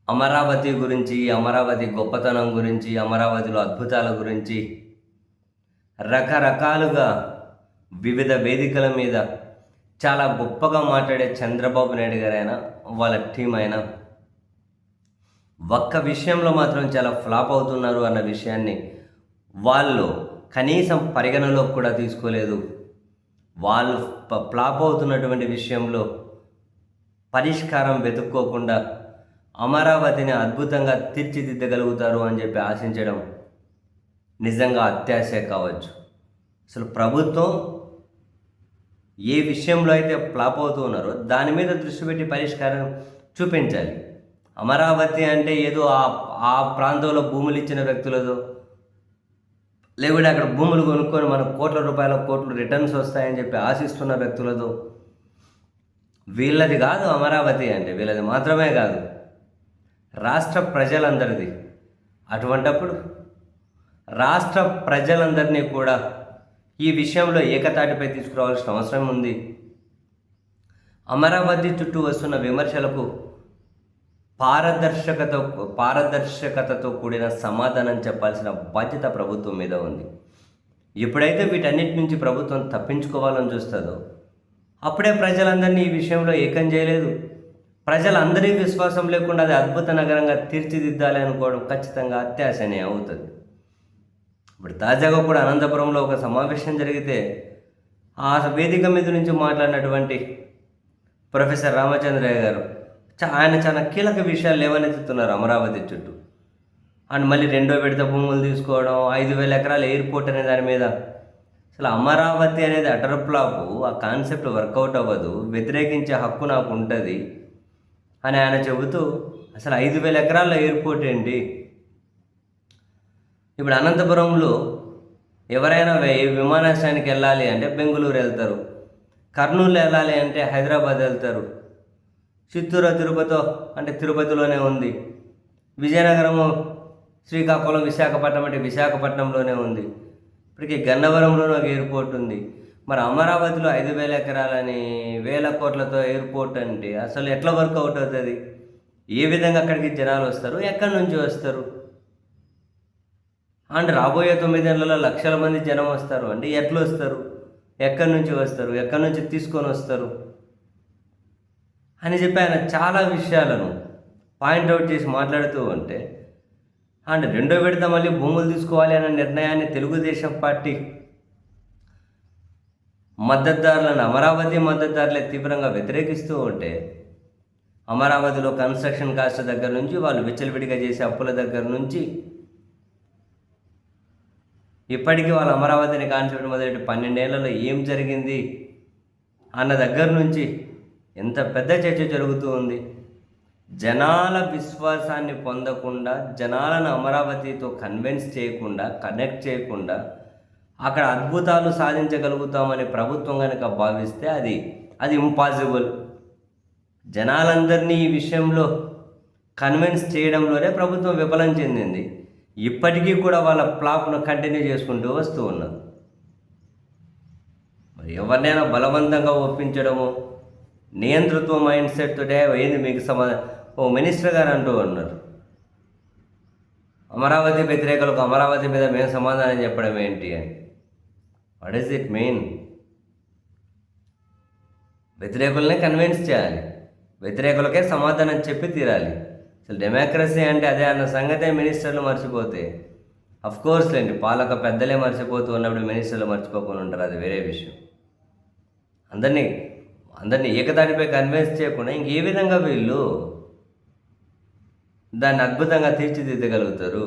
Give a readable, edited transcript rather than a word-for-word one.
అమరావతి గురించి, అమరావతి గొప్పతనం గురించి, అమరావతిలో అద్భుతాల గురించి రకరకాలుగా వివిధ వేదికల మీద చాలా గొప్పగా మాట్లాడే చంద్రబాబు నాయుడు గారైనా, వాళ్ళ టీం అయినా ఒక్క విషయంలో మాత్రం చాలా ఫ్లాప్ అవుతున్నారు అన్న విషయాన్ని వాళ్ళు కనీసం పరిగణలోకి కూడా తీసుకోలేదు. వాళ్ళు ఫ్లాప్ అవుతున్నటువంటి విషయంలో పరిష్కారం వెతుక్కోకుండా అమరావతిని అద్భుతంగా తీర్చిదిద్దగలుగుతారు అని చెప్పి ఆశించడం నిజంగా అత్యాశే కావచ్చు. అసలు ప్రభుత్వం ఏ విషయంలో అయితే ఫ్లాప్ అవుతూ ఉన్నారో దాని మీద దృష్టి పెట్టి పరిష్కారం చూపించాలి. అమరావతి అంటే ఏదో ఆ ప్రాంతంలో భూములు ఇచ్చిన వ్యక్తులదో, లేకుంటే అక్కడ భూములు కొనుక్కొని మనకు కోట్ల రూపాయల కోట్లు రిటర్న్స్ వస్తాయని చెప్పి ఆశిస్తున్న వ్యక్తులదో, వీళ్ళది కాదు అమరావతి అంటే. వీళ్ళది మాత్రమే కాదు, రాష్ట్ర ప్రజలందరిది. అటువంటప్పుడు రాష్ట్ర ప్రజలందరినీ కూడా ఈ విషయంలో ఏకతాటిపై తీసుకురావాల్సిన అవసరం ఉంది. అమరావతి చుట్టూ వస్తున్న విమర్శలకు పారదర్శకతతో కూడిన సమాధానం చెప్పాల్సిన బాధ్యత ప్రభుత్వం మీద ఉంది. ఎప్పుడైతే వీటన్నిటి నుంచి ప్రభుత్వం తప్పించుకోవాలని చూస్తుందో అప్పుడే ప్రజలందరినీ ఈ విషయంలో ఏకం చేయలేదు. ప్రజలందరి విశ్వాసం లేకుండా అది అద్భుత నగరంగా తీర్చిదిద్దాలి అనుకోవడం ఖచ్చితంగా అత్యాశనే అవుతుంది. ఇప్పుడు తాజాగా కూడా అనంతపురంలో ఒక సమావేశం జరిగితే ఆ వేదిక మీద నుంచి మాట్లాడినటువంటి ప్రొఫెసర్ రామచంద్రయ్య గారు ఆయన చాలా కీలక విషయాలు లేవనెత్తుతున్నారు అమరావతి చుట్టూ. అండ్ మళ్ళీ రెండో విడత భూములు తీసుకోవడం, 5,000 ఎకరాల ఎయిర్పోర్ట్ అనే దాని మీద. అసలు అమరావతి అనేది అటర్ ఫ్లాపు, ఆ కాన్సెప్ట్ వర్కౌట్ అవ్వదు, వ్యతిరేకించే హక్కు నాకు ఉంటుంది అని ఆయన చెబుతూ అసలు 5,000 ఎకరాల ఎయిర్పోర్ట్ ఏంటి? ఇప్పుడు అనంతపురంలో ఎవరైనా విమానాశ్రయానికి వెళ్ళాలి అంటే బెంగళూరు వెళ్తారు, కర్నూలు వెళ్ళాలి అంటే హైదరాబాద్ వెళ్తారు, చిత్తూరు తిరుపతి అంటే తిరుపతిలోనే ఉంది, విజయనగరము శ్రీకాకుళం విశాఖపట్నం అంటే విశాఖపట్నంలోనే ఉంది, ఇప్పటికీ గన్నవరంలోనూ ఒక ఎయిర్పోర్ట్ ఉంది. మరి అమరావతిలో 5,000 ఎకరాలని 1,000 కోట్లతో ఎయిర్పోర్ట్ అంటే అసలు ఎట్లా వర్కౌట్ అవుతుంది? ఏ విధంగా అక్కడికి జనాలు వస్తారు? ఎక్కడి నుంచి వస్తారు? అండ్ రాబోయే 9 ఏళ్లలో లక్షల మంది జనం వస్తారు అంటే ఎట్లా వస్తారు? ఎక్కడి నుంచి వస్తారు? ఎక్కడి నుంచి తీసుకొని వస్తారు అని చెప్పి ఆయన చాలా విషయాలను పాయింట్అవుట్ చేసి మాట్లాడుతూ ఉంటే, అండ్ రెండో విడత మళ్ళీ భూములు తీసుకోవాలి అనే నిర్ణయాన్ని తెలుగుదేశం పార్టీ మద్దతుదారులను, అమరావతి మద్దతుదారులే తీవ్రంగా వ్యతిరేకిస్తూ ఉంటే, అమరావతిలో కన్స్ట్రక్షన్ కాస్ట్ దగ్గర నుంచి వాళ్ళు విచ్చలవిడిగా చేసే అప్పుల దగ్గర నుంచి ఇప్పటికీ వాళ్ళు అమరావతిని కాన్సెప్ట్ మొదలెట్టి 12 ఏళ్లలో ఏం జరిగింది అన్న దగ్గర నుంచి ఎంత పెద్ద చర్చ జరుగుతూ ఉంది. జనాల విశ్వాసాన్ని పొందకుండా, జనాలను అమరావతితో కన్విన్స్ చేయకుండా, కనెక్ట్ చేయకుండా అక్కడ అద్భుతాలు సాధించగలుగుతామని ప్రభుత్వం కనుక భావిస్తే అది ఇంపాసిబుల్. జనాలందరినీ ఈ విషయంలో కన్విన్స్ చేయడంలోనే ప్రభుత్వం విఫలం చెందింది. ఇప్పటికీ కూడా వాళ్ళ ఫ్లాప్ను కంటిన్యూ చేసుకుంటూ వస్తూ ఉన్నారు. మరి ఎవరినైనా బలవంతంగా ఒప్పించడము, నియంతృత్వ మైండ్ సెట్ తోటే ఏంది మీకు ఓ మినిస్టర్ గారు అంటూ ఉన్నారు, అమరావతి వ్యతిరేకులకు అమరావతి మీద మేము సమాధానం చెప్పడం ఏంటి అని. What is it mean? వ్యతిరేకులనే కన్విన్స్ చేయాలి, వ్యతిరేకులకే సమాధానం చెప్పి తీరాలి. అసలు డెమోక్రసీ అంటే అదే అన్న సంగతే మినిస్టర్లు మర్చిపోతే, అఫ్కోర్స్ లేండి, పాలక పెద్దలే మర్చిపోతూ ఉన్నప్పుడు మినిస్టర్లు మర్చిపోకుండా ఉంటారు, అది వేరే విషయం. అందరినీ ఏకతాటిపై కన్విన్స్ చేయకుండా ఇంకే విధంగా వీళ్ళు దాన్ని అద్భుతంగా తీర్చిదిద్దగలుగుతారు?